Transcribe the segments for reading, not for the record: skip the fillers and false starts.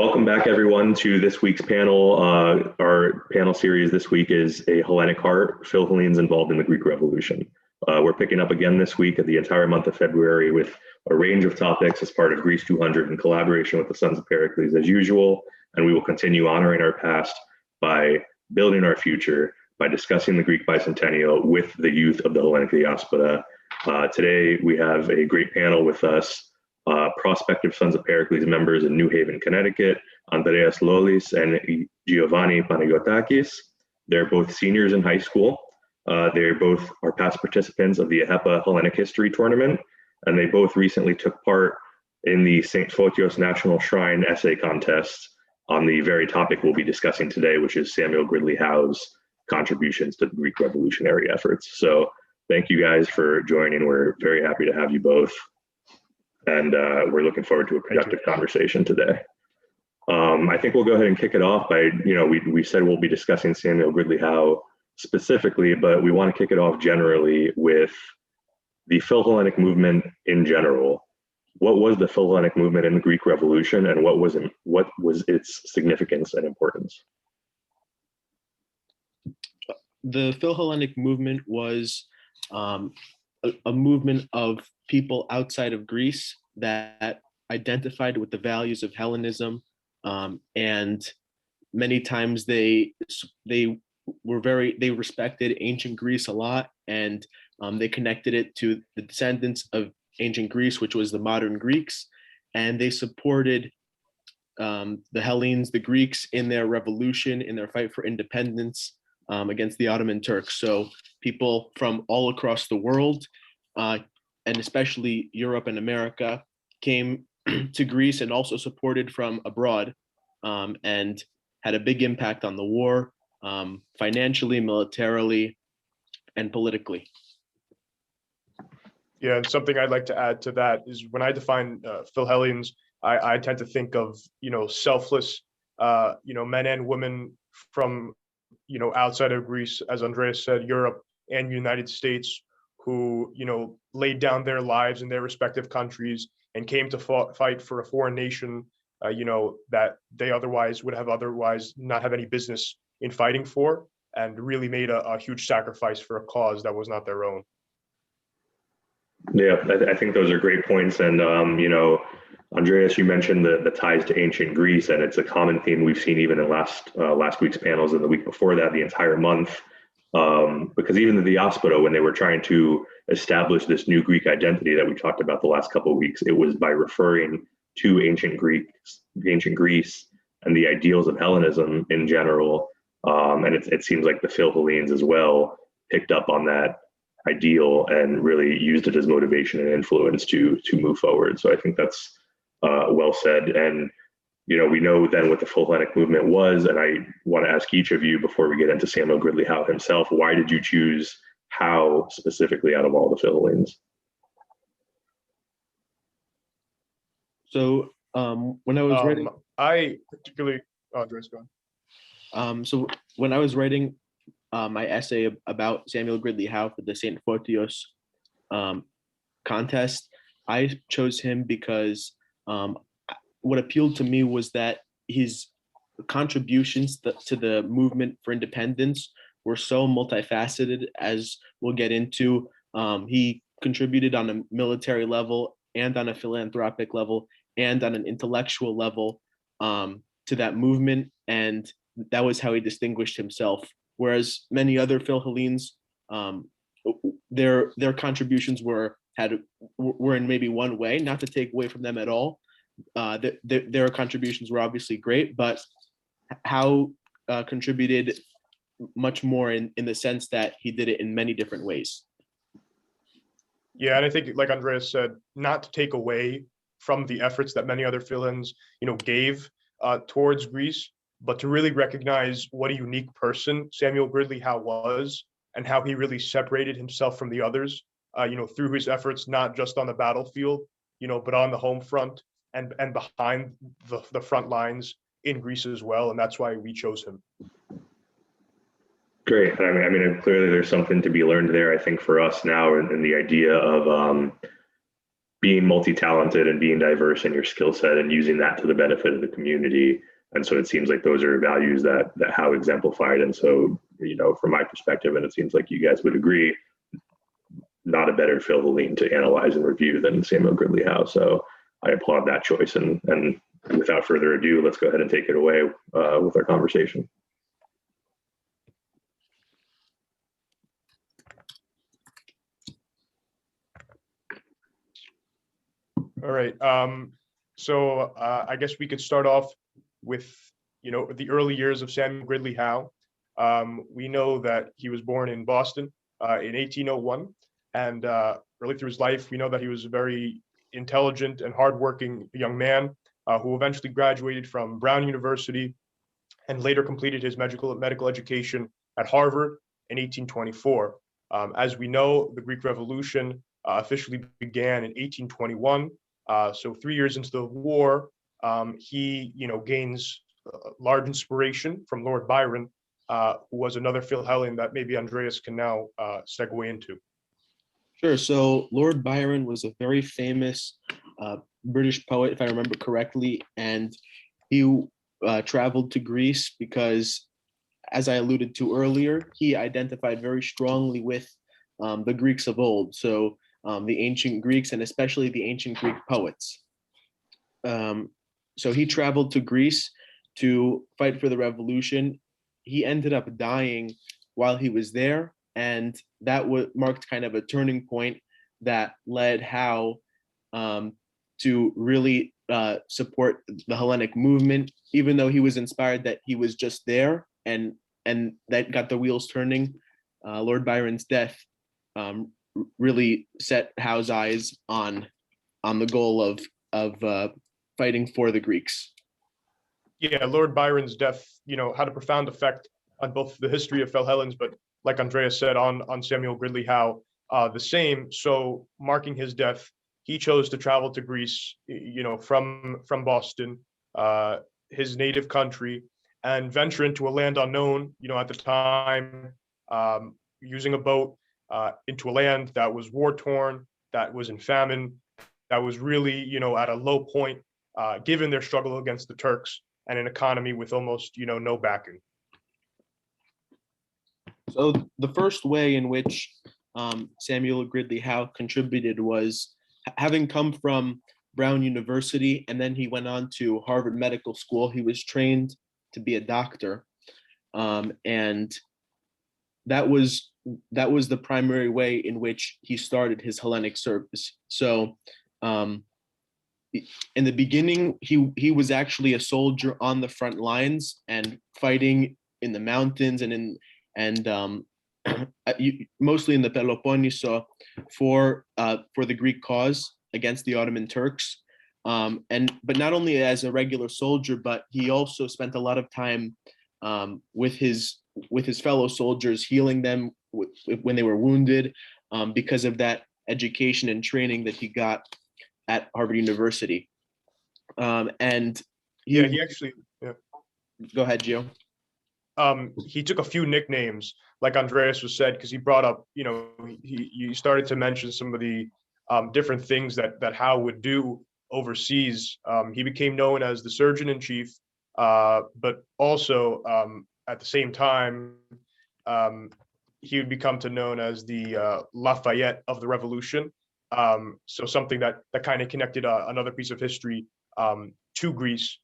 Welcome back, everyone, to this week's panel. Our panel series this week is a Hellenic Heart, Philhellenes involved in the Greek Revolution. We're picking up again this week at the entire month of February with a range of topics as part of Greece 200 in collaboration with the Sons of Pericles as usual, and we will continue honoring our past by building our future, by discussing the Greek bicentennial with the youth of the Hellenic diaspora. Today, we have a great panel with us. Prospective Sons of Pericles members in New Haven, Connecticut, Andreas Lolis and Giovanni Panayotakis. They're both seniors in high school. They both are past participants of the AHEPA Hellenic History Tournament, and they both recently took part in the St. Photios National Shrine Essay Contest on the very topic we'll be discussing today, which is Samuel Gridley Howe's contributions to the Greek revolutionary efforts. So thank you guys for joining. We're very happy to have you both. And we're looking forward to a productive conversation today. I think we'll go ahead and kick it off by, we said we'll be discussing Samuel Gridley Howe specifically, but we want to kick it off generally with the Philhellenic movement in general. What was the Philhellenic movement in the Greek Revolution, and what was its significance and importance? The Philhellenic movement was a movement of people outside of Greece that identified with the values of Hellenism, and many times they respected ancient Greece a lot, and they connected it to the descendants of ancient Greece, which was the modern Greeks, and they supported the Hellenes, the Greeks, in their revolution, in their fight for independence against the Ottoman Turks. So people from all across the world, and especially Europe and America, came to Greece and also supported from abroad, and had a big impact on the war, financially, militarily, and politically. Yeah, and something I'd like to add to that is when I define Philhellenes, I tend to think of, selfless, men and women from, outside of Greece, as Andreas said, Europe and United States, who, laid down their lives in their respective countries and came to fight for a foreign nation, that they would have otherwise not have any business in fighting for, and really made a huge sacrifice for a cause that was not their own. Yeah, I think those are great points. And, Andreas, you mentioned the ties to ancient Greece, and it's a common theme we've seen even in last week's panels and the week before that, the entire month. Because even the diaspora, when they were trying to establish this new Greek identity that we talked about the last couple of weeks, it was by referring to ancient Greece, and the ideals of Hellenism in general. And it seems like the Philhellenes as well picked up on that ideal and really used it as motivation and influence to move forward. So I think that's well said. And we know then what the Philhellenic movement was, and I want to ask each of you before we get into Samuel Gridley Howe himself, why did you choose Howe specifically out of all the Philhellenes? So when I was writing, Andres, go on. So when I was writing my essay about Samuel Gridley Howe for the St. Photios contest, I chose him because what appealed to me was that his contributions to the movement for independence were so multifaceted, as we'll get into. He contributed on a military level and on a philanthropic level and on an intellectual level to that movement, and that was how he distinguished himself. Whereas many other Philhellenes, their contributions were in maybe one way, not to take away from them at all. Their contributions were obviously great, but Howe contributed much more in the sense that he did it in many different ways. Yeah, and I think, like Andreas said, not to take away from the efforts that many other Philhellenes, gave towards Greece, but to really recognize what a unique person Samuel Gridley Howe was, and how he really separated himself from the others, through his efforts, not just on the battlefield, but on the home front and behind the front lines in Greece as well. And that's why we chose him. Great. I mean, clearly there's something to be learned there, I think, for us now, in the idea of being multi-talented and being diverse in your skill set and using that to the benefit of the community. And so it seems like those are values that Howe exemplified. And so, from my perspective, and it seems like you guys would agree, not a better Philhellene to analyze and review than Samuel Gridley Howe. So I applaud that choice. And without further ado, let's go ahead and take it away with our conversation. All right. So I guess we could start off with, the early years of Samuel Gridley Howe. We know that he was born in Boston in 1801, and early through his life, we know that he was a very intelligent and hardworking young man who eventually graduated from Brown University and later completed his medical education at Harvard in 1824. As we know, the Greek Revolution officially began in 1821. So 3 years into the war, he, gains large inspiration from Lord Byron, who was another Philhellene that maybe Andreas can now segue into. Sure. So Lord Byron was a very famous British poet, if I remember correctly, and he traveled to Greece because, as I alluded to earlier, he identified very strongly with the Greeks of old. So the ancient Greeks, and especially the ancient Greek poets. So he traveled to Greece to fight for the revolution. He ended up dying while he was there, and that marked kind of a turning point that led Howe to really support the Hellenic movement, even though he was inspired that he was just there, and that got the wheels turning. Lord Byron's death really set Howe's eyes on the goal of fighting for the Greeks. Yeah, Lord Byron's death, had a profound effect on both the history of Philhellenes, but like Andreas said, on Samuel Gridley Howe, the same. So marking his death, he chose to travel to Greece, from Boston, his native country, and venture into a land unknown, at the time, using a boat into a land that was war-torn, that was in famine, that was really, at a low point, given their struggle against the Turks, and an economy with almost, no backing. So the first way in which Samuel Gridley Howe contributed was having come from Brown University, and then he went on to Harvard Medical School. He was trained to be a doctor, and that was the primary way in which he started his Hellenic service. So in the beginning, he was actually a soldier on the front lines and fighting in the mountains and mostly in the Peloponneso for the Greek cause against the Ottoman Turks. But not only as a regular soldier, but he also spent a lot of time with his fellow soldiers, healing them when they were wounded, because of that education and training that he got at Harvard University. He actually, yeah. Go ahead, Gio. He took a few nicknames, like Andreas was said, because he brought up, he started to mention some of the different things that Howe would do overseas. He became known as the Surgeon in Chief, but also at the same time, he would become known as the Lafayette of the Revolution. So something that kind of connected another piece of history to Greece.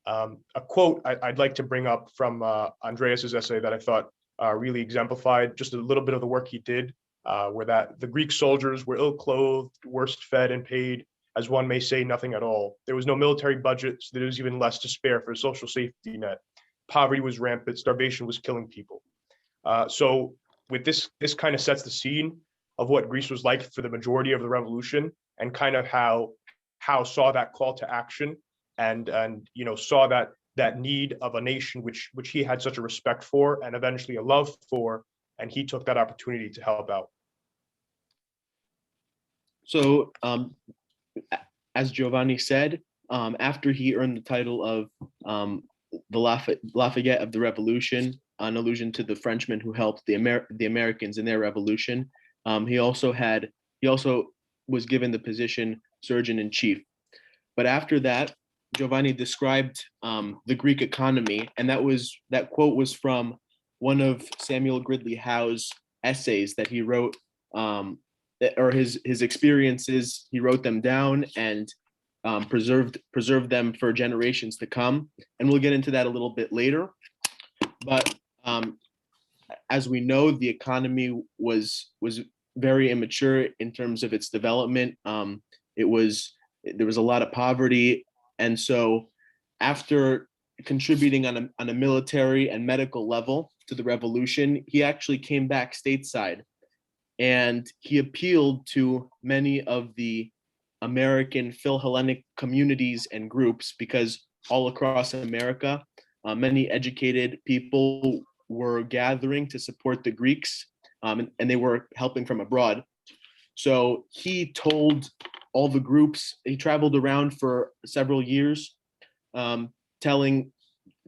A quote I'd like to bring up from Andreas's essay that I thought really exemplified just a little bit of the work he did, where that the Greek soldiers were ill-clothed, worst fed and paid, as one may say, nothing at all. There was no military budget, so there was even less to spare for a social safety net. Poverty was rampant, starvation was killing people. So with this kind of sets the scene of what Greece was like for the majority of the revolution, and kind of how saw that call to action, and saw that need of a nation which he had such a respect for and eventually a love for, and he took that opportunity to help out. So as Giovanni said, after he earned the title of the Lafayette of the Revolution, an allusion to the Frenchmen who helped the Americans in their revolution, he also was given the position surgeon in chief. But after that, Giovanni described the Greek economy, and that quote was from one of Samuel Gridley Howe's essays that he wrote, or his experiences. He wrote them down and preserved them for generations to come. And we'll get into that a little bit later. But as we know, the economy was very immature in terms of its development. There was a lot of poverty, and so after contributing on a military and medical level to the revolution, he actually came back stateside, and he appealed to many of the American Philhellenic communities and groups, because all across America, many educated people were gathering to support the Greeks, and they were helping from abroad. So he told all the groups, he traveled around for several years, telling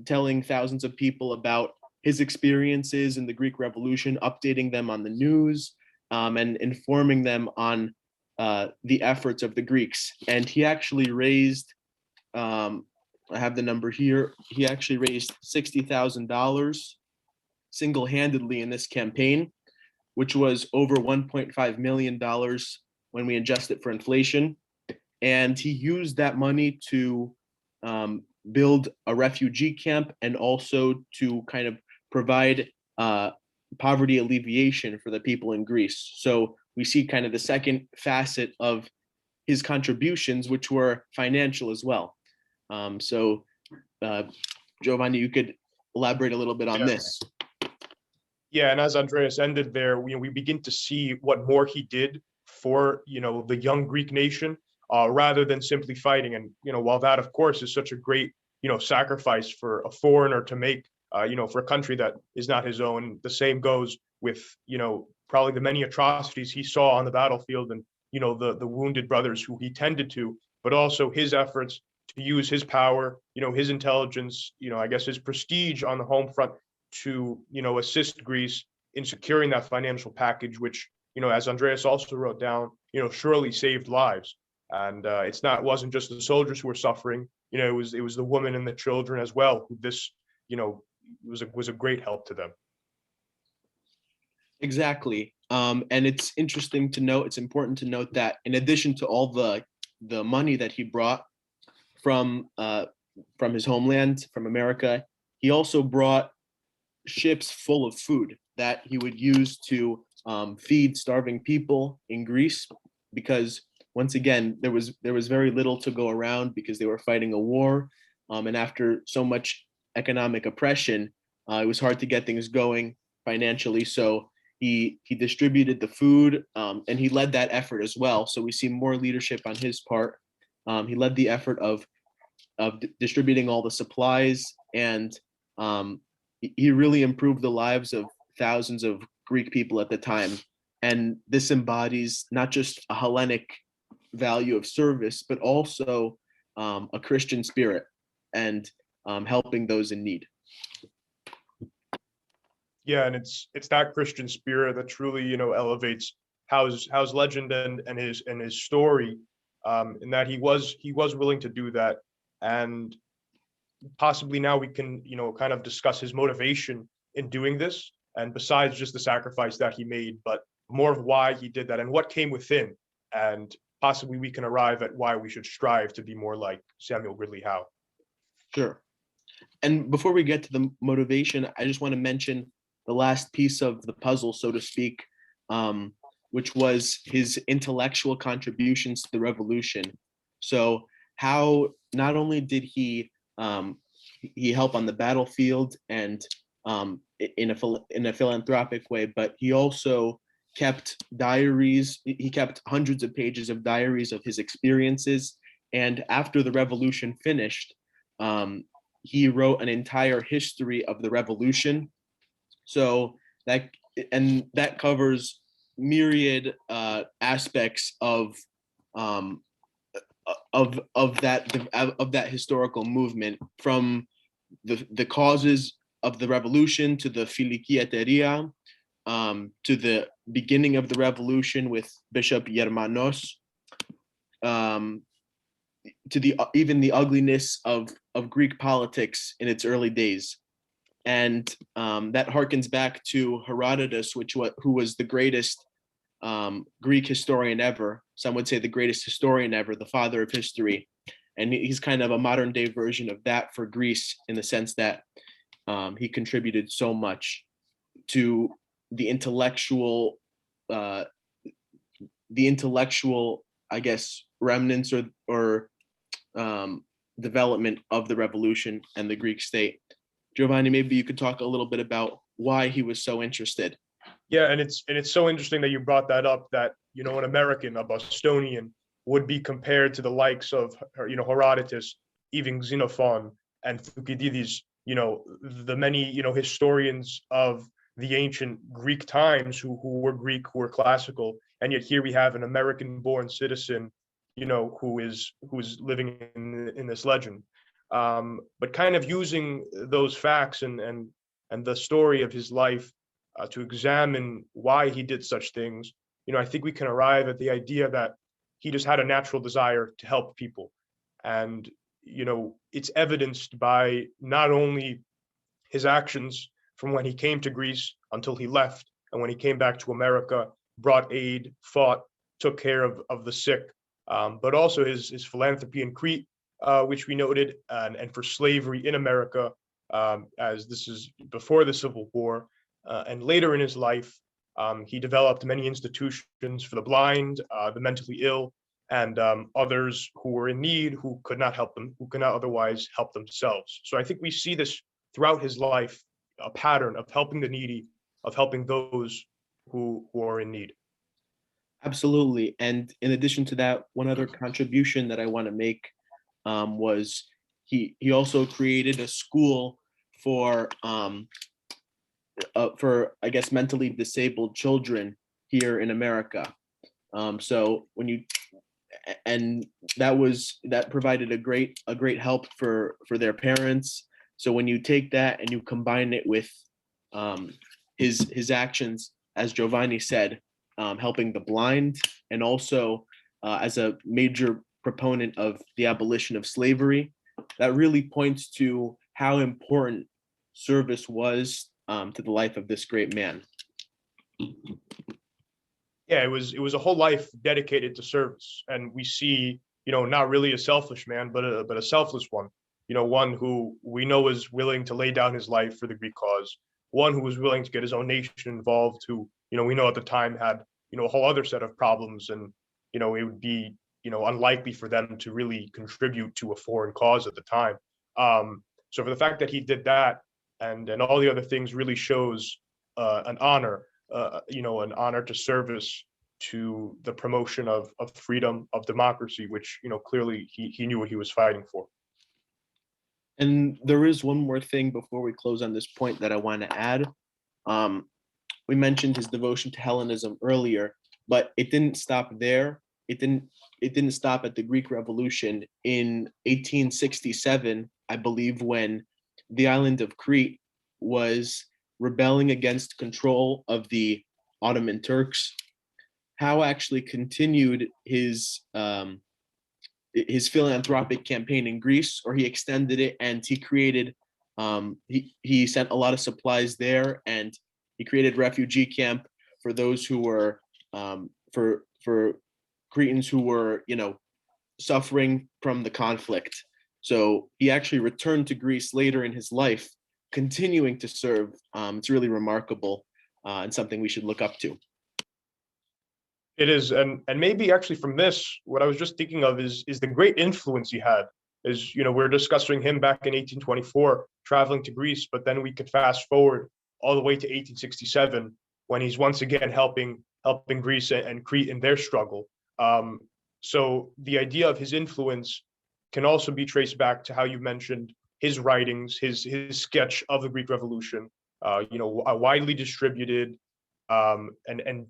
thousands of people about his experiences in the Greek Revolution, updating them on the news, and informing them on the efforts of the Greeks. And he actually raised, I have the number here, he actually raised $60,000 single-handedly in this campaign, which was over $1.5 million when we adjust it for inflation. And he used that money to build a refugee camp, and also to kind of provide poverty alleviation for the people in Greece. So we see kind of the second facet of his contributions, which were financial as well. So Giovanni, you could elaborate a little bit on this. Yeah, and as Andreas ended there, we begin to see what more he did for, the young Greek nation, rather than simply fighting. And, while that, of course, is such a great, sacrifice for a foreigner to make, for a country that is not his own, the same goes with, probably the many atrocities he saw on the battlefield, and, the wounded brothers who he tended to, but also his efforts to use his power, his intelligence, I guess his prestige on the home front to, assist Greece in securing that financial package, which, as Andreas also wrote down, surely saved lives. And wasn't just the soldiers who were suffering, it was the women and the children as well, who this, was a great help to them. Exactly. And it's interesting to note, it's important to note that in addition to all the money that he brought from his homeland, from America, he also brought ships full of food that he would use to feed starving people in Greece, because once again, there was very little to go around, because they were fighting a war, and after so much economic oppression, it was hard to get things going financially. So he distributed the food, and he led that effort as well. So we see more leadership on his part. He led the effort of distributing all the supplies, and he really improved the lives of thousands of Greek people at the time. And this embodies not just a Hellenic value of service, but also a Christian spirit, and helping those in need. Yeah, and it's that Christian spirit that truly, elevates Howe's legend and his story, in that he was willing to do that. And possibly now we can, kind of discuss his motivation in doing this, and besides just the sacrifice that he made, but more of why he did that and what came within, and possibly we can arrive at why we should strive to be more like Samuel Gridley Howe. Sure. And before we get to the motivation, I just want to mention the last piece of the puzzle, so to speak, which was his intellectual contributions to the revolution. So how not only did he help on the battlefield and in a philanthropic way, but he also kept diaries. He kept hundreds of pages of diaries of his experiences. And after the revolution finished, he wrote an entire history of the revolution. So that covers myriad aspects of that historical movement, from the causes of the revolution to the Philiki to the beginning of the revolution with Bishop Germanos, to the even the ugliness of Greek politics in its early days. And that harkens back to Herodotus, who was the greatest Greek historian ever. Some would say the greatest historian ever, the father of history. And he's kind of a modern day version of that for Greece, in the sense that he contributed so much to the intellectual, I guess, remnants or development of the revolution and the Greek state. Giovanni, maybe you could talk a little bit about why he was so interested. Yeah, and it's so interesting that you brought that up, that, you know, an American, a Bostonian, would be compared to the likes of, you know, Herodotus, even Xenophon and Thucydides, you know, the many, you know, historians of the ancient Greek times who were Greek, who were classical, and yet here we have an American-born citizen, you know, who is living in this legend. But kind of using those facts and the story of his life to examine why he did such things, you know, I think we can arrive at the idea that he just had a natural desire to help people. And, you know, it's evidenced by not only his actions from when he came to Greece until he left, and when he came back to America, brought aid, fought, took care of the sick, but also his philanthropy in Crete, which we noted, and for slavery in America, as this is before the Civil War. And later in his life, he developed many institutions for the blind, the mentally ill, and others who were in need, who could not otherwise help themselves. So I think we see this throughout his life, a pattern of helping the needy, of helping those who are in need. Absolutely. And in addition to that, one other contribution that I want to make was he also created a school for I guess mentally disabled children here in America. So that provided a great help for their parents. So when you take that and you combine it with his actions, as Giovanni said, helping the blind, and also as a major proponent of the abolition of slavery, that really points to how important service was to the life of this great man. Yeah, it was a whole life dedicated to service, and we see, you know, not really a selfish man, but a selfless one. You know, one who we know is willing to lay down his life for the Greek cause. One who was willing to get his own nation involved, who, you know, we know at the time had, you know, a whole other set of problems, and, you know, it would be, you know, unlikely for them to really contribute to a foreign cause at the time. So for the fact that he did that, and all the other things, really shows an honor, you know, an honor to service, to the promotion of freedom, of democracy, which, you know, clearly he knew what he was fighting for. And there is one more thing before we close on this point that I want to add. We mentioned his devotion to Hellenism earlier, but it didn't stop there. It didn't stop at the Greek Revolution in 1867, I believe, when the island of Crete was rebelling against control of the Ottoman Turks. Howe actually continued his philanthropic campaign in Greece, or he extended it, and he created he sent a lot of supplies there, and he created refugee camp for those who were for Cretans who were, you know, suffering from the conflict. So he actually returned to Greece later in his life, continuing to serve. It's really remarkable, and something we should look up to. It is, and maybe actually from this, what I was just thinking of is the great influence he had. Is, you know, we're discussing him back in 1824, traveling to Greece, but then we could fast forward all the way to 1867, when he's once again helping Greece and Crete in their struggle. So the idea of his influence can also be traced back to how you mentioned his writings, his sketch of the Greek Revolution, you know, widely distributed, and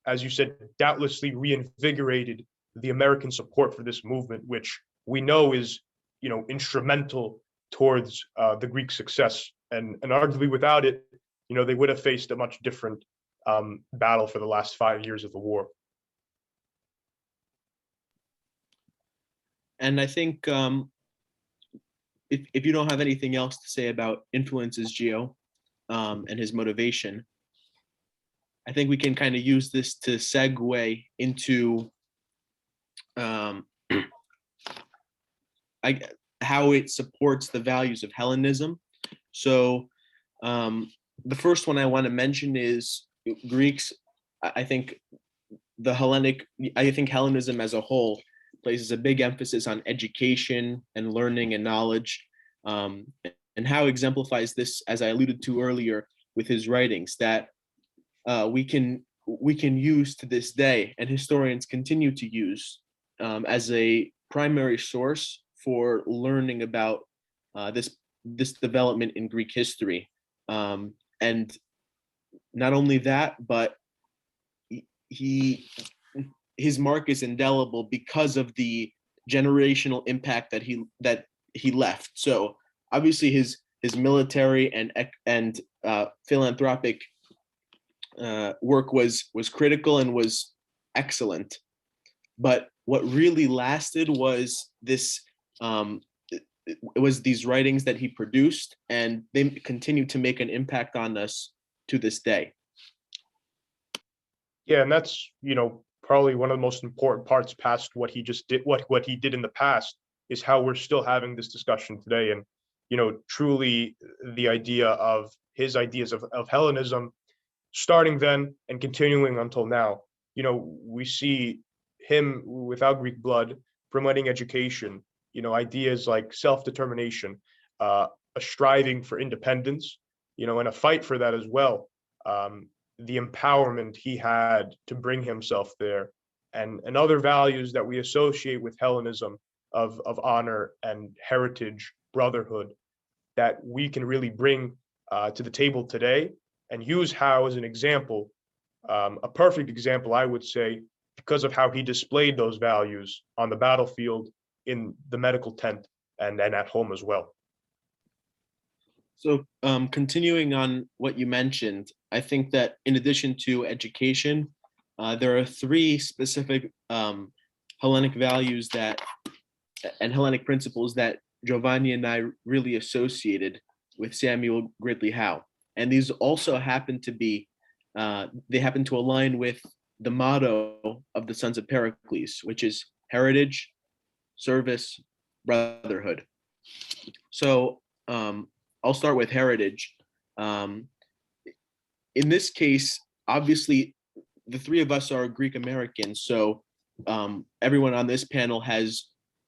as you said, doubtlessly reinvigorated the American support for this movement, which we know is, you know, instrumental towards the Greek success. And arguably without it, you know, they would have faced a much different battle for the last 5 years of the war. And I think if you don't have anything else to say about influences, Geo, and his motivation, I think we can kind of use this to segue into how it supports the values of Hellenism. So the first one I want to mention is Greeks. I think Hellenism as a whole places a big emphasis on education and learning and knowledge, and Howe exemplifies this, as I alluded to earlier, with his writings that we can use to this day, and historians continue to use as a primary source for learning about this development in Greek history. And not only that, but his mark is indelible because of the generational impact that he left. So obviously his military and philanthropic work was critical and was excellent. But what really lasted was this. It was these writings that he produced, and they continue to make an impact on us to this day. Yeah, and that's, probably one of the most important parts past what he just did, what he did in the past, is how we're still having this discussion today. And, truly the idea of his ideas of Hellenism starting then and continuing until now. We see him without Greek blood promoting education, ideas like self-determination, a striving for independence, and a fight for that as well. The empowerment he had to bring himself there, and other values that we associate with Hellenism of honor and heritage, brotherhood, that we can really bring to the table today, and use Howe as an example, a perfect example, I would say, because of how he displayed those values on the battlefield, in the medical tent, and at home as well. So continuing on what you mentioned, I think that in addition to education, there are three specific Hellenic values and Hellenic principles that Giovanni and I really associated with Samuel Gridley Howe. And these also happen to be, they happen to align with the motto of the Sons of Pericles, which is heritage, service, brotherhood. So I'll start with heritage. In this case, obviously, the three of us are Greek Americans, so everyone on this panel has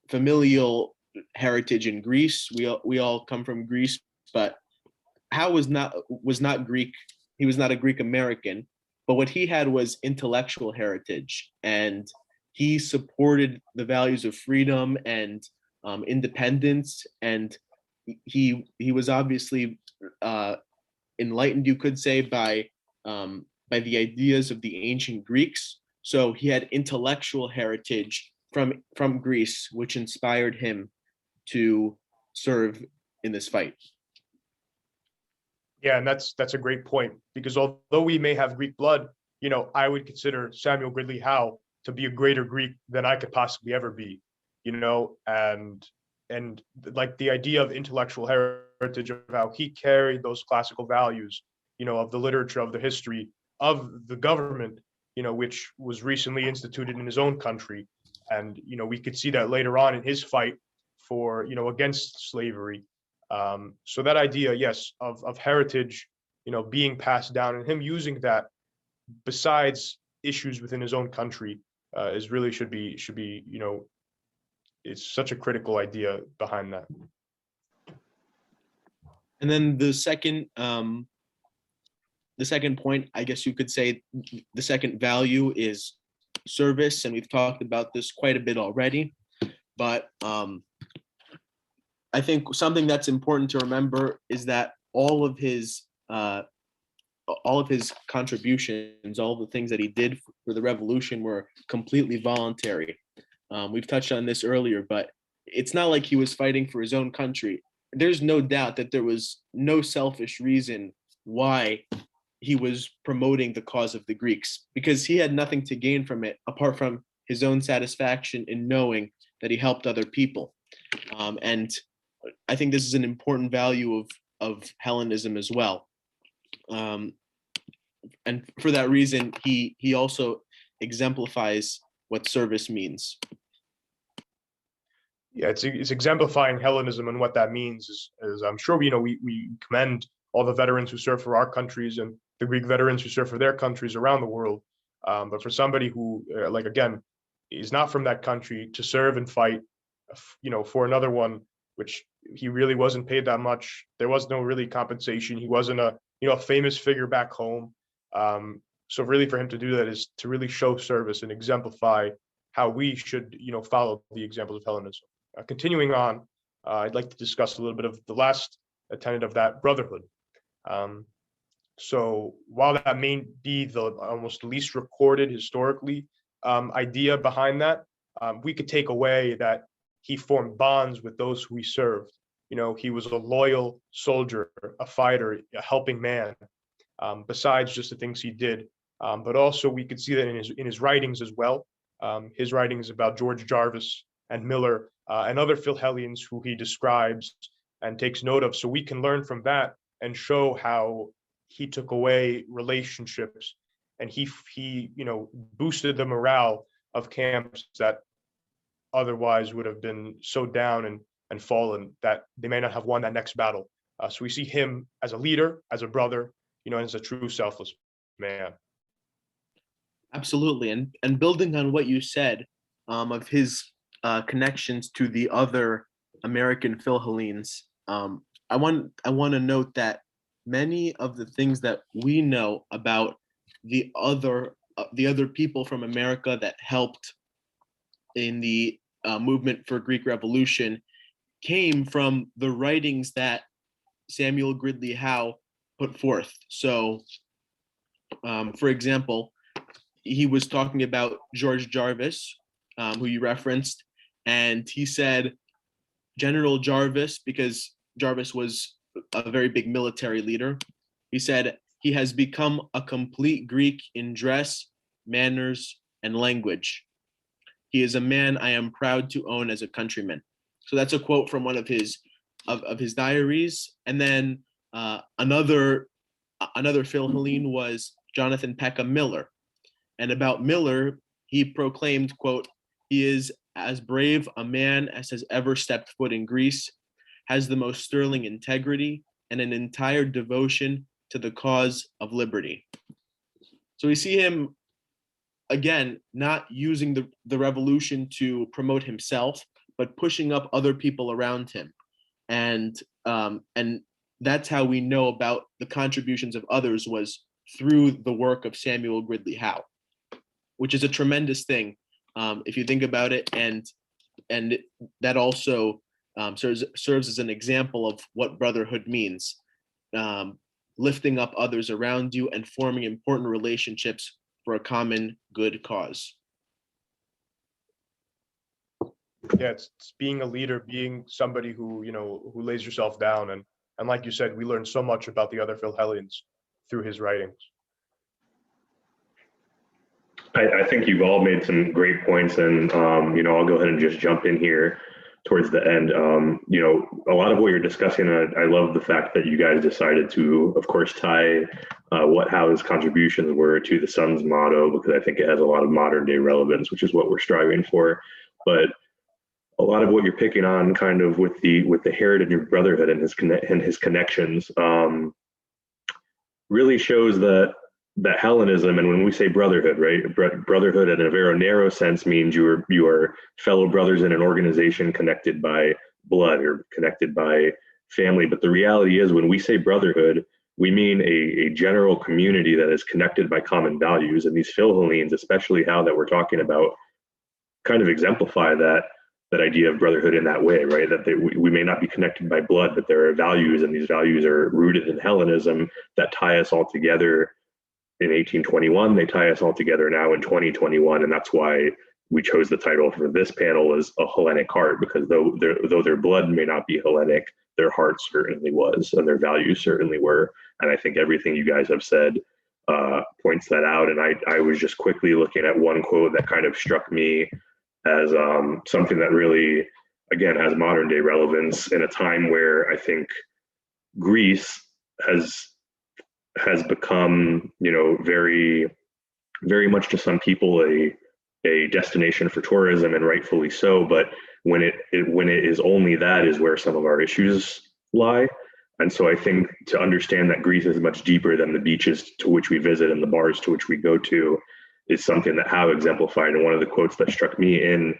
familial heritage in Greece. We all come from Greece, but Howe was not Greek. He was not a Greek American, but what he had was intellectual heritage, and he supported the values of freedom and independence, and he was obviously enlightened, you could say, by the ideas of the ancient Greeks. So he had intellectual heritage from Greece, which inspired him to serve in this fight. Yeah, and that's a great point, because although we may have Greek blood, I would consider Samuel Gridley Howe to be a greater Greek than I could possibly ever be, and like the idea of intellectual heritage, of how he carried those classical values, of the literature, of the history, of the government, which was recently instituted in his own country. And, we could see that later on in his fight for, against slavery. So that idea, yes, of heritage, being passed down, and him using that besides issues within his own country, is really should be, it's such a critical idea behind that. And then the second point, I guess you could say, the second value is service, and we've talked about this quite a bit already. But I think something that's important to remember is that all of his contributions, all the things that he did for the revolution, were completely voluntary. We've touched on this earlier, but it's not like he was fighting for his own country. There's no doubt that there was no selfish reason why he was promoting the cause of the Greeks, because he had nothing to gain from it apart from his own satisfaction in knowing that he helped other people. And I think this is an important value of Hellenism as well. And for that reason, he also exemplifies what service means. Yeah, it's exemplifying Hellenism, and what that means is I'm sure we commend all the veterans who serve for our countries and the Greek veterans who serve for their countries around the world. But for somebody who, like, again, is not from that country to serve and fight, for another one, which he really wasn't paid that much. There was no really compensation. He wasn't a famous figure back home. So really, for him to do that is to really show service and exemplify how we should, follow the examples of Hellenism. Continuing on, I'd like to discuss a little bit of the last tenet of that, brotherhood. So while that may be the almost least recorded historically idea behind that, we could take away that he formed bonds with those who he served. He was a loyal soldier, a fighter, a helping man, besides just the things he did. But also we could see that in his writings as well. His writings about George Jarvis and Miller and other Philhellenes who he describes and takes note of. So we can learn from that and show how he took away relationships, and he boosted the morale of camps that otherwise would have been so down and fallen that they may not have won that next battle. So we see him as a leader, as a brother, and as a true selfless man. Absolutely, and building on what you said of his connections to the other American Philhellenes, I want to note that many of the things that we know about the other people from America that helped in the movement for Greek Revolution came from the writings that Samuel Gridley Howe put forth. So, for example, he was talking about George Jarvis, who you referenced, and he said, General Jarvis, because Jarvis was a very big military leader, he said, he has become a complete Greek in dress, manners, and language. He is a man I am proud to own as a countryman. So that's a quote from one of his diaries. And then another Philhellene was Jonathan Peckham Miller. And about Miller, he proclaimed, quote, he is as brave a man as has ever stepped foot in Greece, has the most sterling integrity and an entire devotion to the cause of liberty. So we see him, again, not using the revolution to promote himself, but pushing up other people around him. And that's how we know about the contributions of others, was through the work of Samuel Gridley Howe, which is a tremendous thing if you think about it. And that also serves as an example of what brotherhood means, lifting up others around you and forming important relationships for a common good cause. Yeah, it's being a leader, being somebody who lays yourself down, and like you said, we learned so much about the other Philhellenes through his writings. I think you've all made some great points, and I'll go ahead and just jump in here towards the end. A lot of what you're discussing, I love the fact that you guys decided to, of course, tie what Howe's contributions were to the Sons motto, because I think it has a lot of modern day relevance, which is what we're striving for. But a lot of what you're picking on, kind of with the heritage of brotherhood and his connections, really shows that Hellenism, and when we say brotherhood, right, brotherhood in a very narrow sense means you are fellow brothers in an organization connected by blood or connected by family. But the reality is, when we say brotherhood, we mean a general community that is connected by common values. And these Philhellenes, especially how that we're talking about, kind of exemplify that idea of brotherhood in that way, right? That we may not be connected by blood, but there are values, and these values are rooted in Hellenism that tie us all together. In 1821, they tie us all together now in 2021, and that's why we chose the title for this panel as A Hellenic Heart, because though their blood may not be Hellenic, their heart certainly was, and their values certainly were. And I think everything you guys have said points that out. And I was just quickly looking at one quote that kind of struck me as something that really, again, has modern day relevance in a time where I think Greece has become, very, very much to some people a destination for tourism, and rightfully so. But when it is only that is where some of our issues lie. And so I think to understand that Greece is much deeper than the beaches to which we visit and the bars to which we go to is something that Howe exemplified. And one of the quotes that struck me in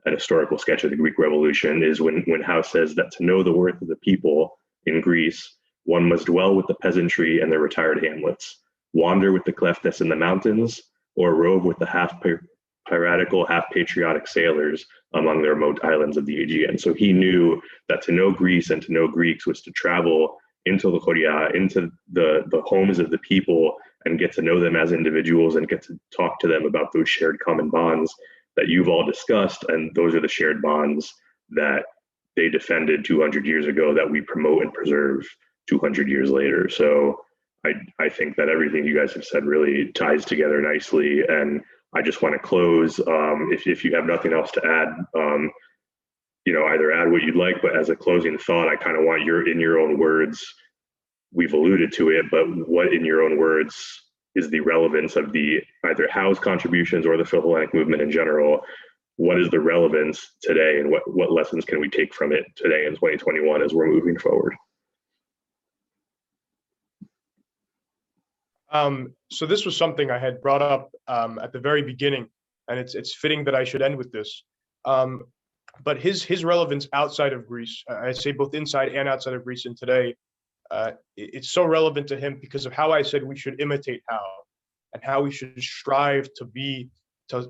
an historical sketch of the Greek Revolution is when Howe says that to know the worth of the people in Greece, one must dwell with the peasantry and their retired hamlets, wander with the Cleftes in the mountains, or rove with the half-piratical, half-patriotic sailors among the remote islands of the Aegean. So he knew that to know Greece and to know Greeks was to travel into the Choria, into the homes of the people, and get to know them as individuals and get to talk to them about those shared common bonds that you've all discussed. And those are the shared bonds that they defended 200 years ago that we promote and preserve 200 years later. So I think that everything you guys have said really ties together nicely. And I just want to close, if you have nothing else to add, either add what you'd like, but as a closing thought, I kind of want in your own words, we've alluded to it, but what in your own words is the relevance of the either Howe's contributions or the Philhellenic movement in general? What is the relevance today, and what lessons can we take from it today in 2021 as we're moving forward? So this was something I had brought up at the very beginning, and it's fitting that I should end with this. But his relevance outside of Greece, I say both inside and outside of Greece, and today, it's so relevant to him because of how I said we should imitate Howe, and how we should strive to be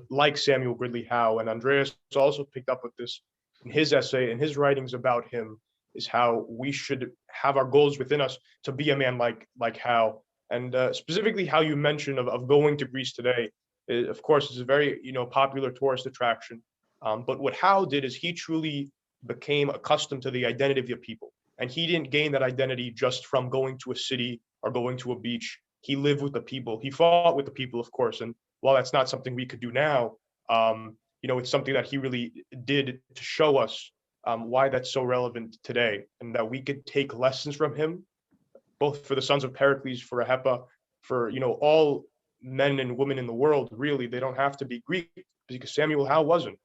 like Samuel Gridley Howe. And Andreas also picked up with this in his essay and his writings about him, is how we should have our goals within us to be a man like Howe. And specifically how you mentioned of going to Greece today, of course, is a very popular tourist attraction. But what Howe did is he truly became accustomed to the identity of the people. And he didn't gain that identity just from going to a city or going to a beach. He lived with the people. He fought with the people, of course. And while that's not something we could do now, it's something that he really did to show us why that's so relevant today, and that we could take lessons from him, both for the Sons of Pericles, for Ahepa, for all men and women in the world. Really, they don't have to be Greek, because Samuel Howe wasn't.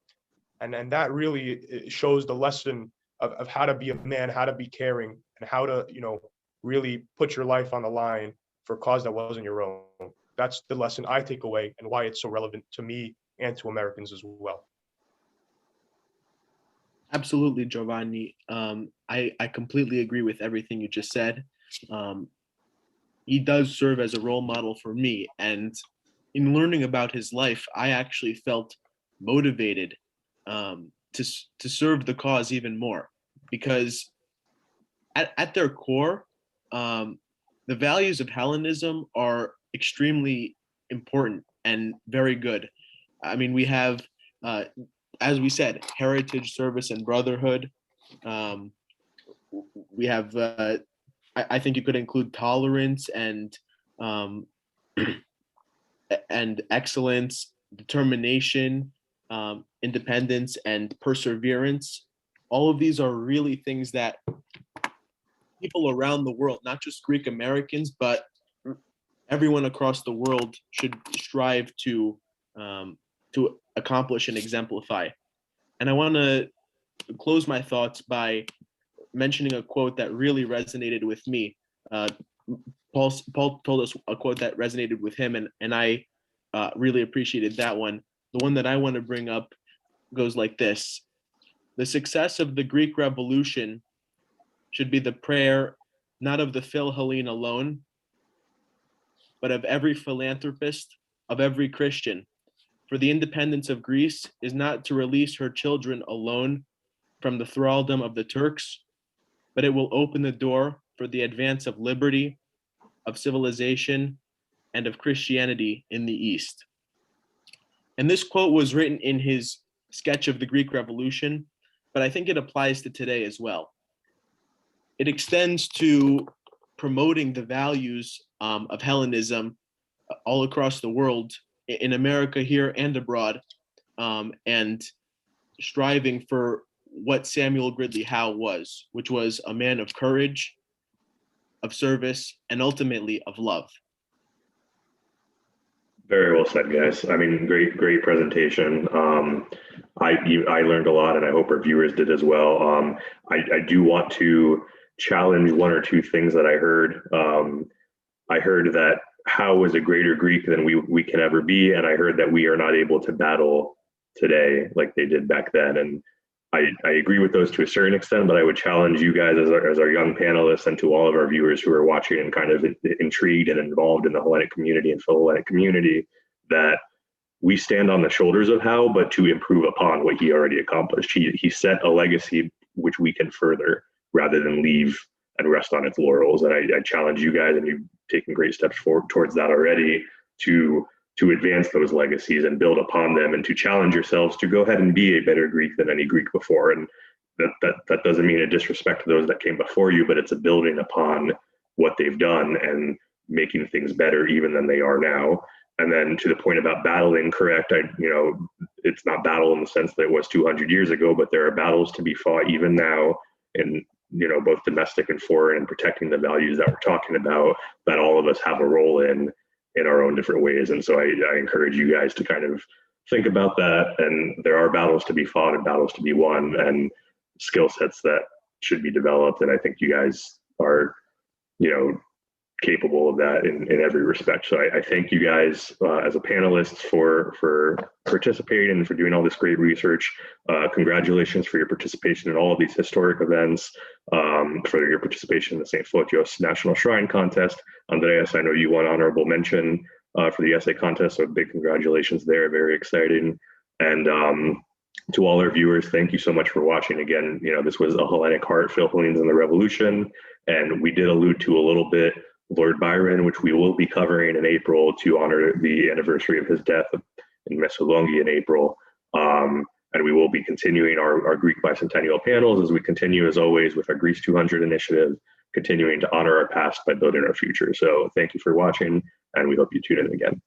And that really shows the lesson of how to be a man, how to be caring, and how to really put your life on the line for a cause that wasn't your own. That's the lesson I take away, and why it's so relevant to me and to Americans as well. Absolutely, Giovanni. I completely agree with everything you just said. He does serve as a role model for me, and in learning about his life, I actually felt motivated to serve the cause even more, because at their core, the values of Hellenism are extremely important and very good. I mean, we have, as we said, heritage, service, and brotherhood. We have, I think you could include tolerance and excellence, determination, independence, and perseverance. All of these are really things that people around the world, not just Greek Americans, but everyone across the world, should strive to accomplish and exemplify. And I want to close my thoughts by mentioning a quote that really resonated with me. Paul told us a quote that resonated with him, and I really appreciated that one. The one that I want to bring up goes like this: the success of the Greek Revolution should be the prayer not of the Philhellene alone, but of every philanthropist, of every Christian. For the independence of Greece is not to release her children alone from the thraldom of the Turks, but it will open the door for the advance of liberty, of civilization, and of Christianity in the East. And this quote was written in his sketch of the Greek Revolution, but I think it applies to today as well. It extends to promoting the values of Hellenism all across the world, in America here and abroad. And striving for what Samuel Gridley Howe was, which was a man of courage, of service, and ultimately of love. Very well said, guys. I mean, great presentation. I learned a lot, and I hope our viewers did as well. I do want to challenge one or two things that I heard. I heard that Howe was a greater Greek than we can ever be, and I heard that we are not able to battle today like they did back then. And I agree with those to a certain extent, but I would challenge you guys as our young panelists and to all of our viewers who are watching and kind of intrigued and involved in the Hellenic community and Philhellenic community, that we stand on the shoulders of Howe, but to improve upon what he already accomplished. He set a legacy which we can further rather than leave and rest on its laurels. And I challenge you guys, and you've taken great steps forward towards that already, to advance those legacies and build upon them, and to challenge yourselves to go ahead and be a better Greek than any Greek before. And that doesn't mean a disrespect to those that came before you, but it's a building upon what they've done and making things better even than they are now. And then to the point about battling, correct, it's not battle in the sense that it was 200 years ago, but there are battles to be fought even now in, both domestic and foreign, and protecting the values that we're talking about, that all of us have a role in our own different ways. And so I encourage you guys to kind of think about that. And there are battles to be fought and battles to be won, and skill sets that should be developed. And I think you guys are, capable of that in every respect. So I thank you guys as a panelist for participating and for doing all this great research. Congratulations for your participation in all of these historic events, for your participation in the St. Photios National Shrine Contest. Andreas, I know you won honorable mention for the essay contest, so big congratulations there, very exciting. And to all our viewers, thank you so much for watching. Again, this was a Hellenic Heart, Philhellenes and the Revolution, and we did allude to a little bit Lord Byron, which we will be covering in April to honor the anniversary of his death in Messaloniki in April. And we will be continuing our Greek bicentennial panels as we continue, as always, with our Greece 200 initiative, continuing to honor our past by building our future. So thank you for watching, and we hope you tune in again.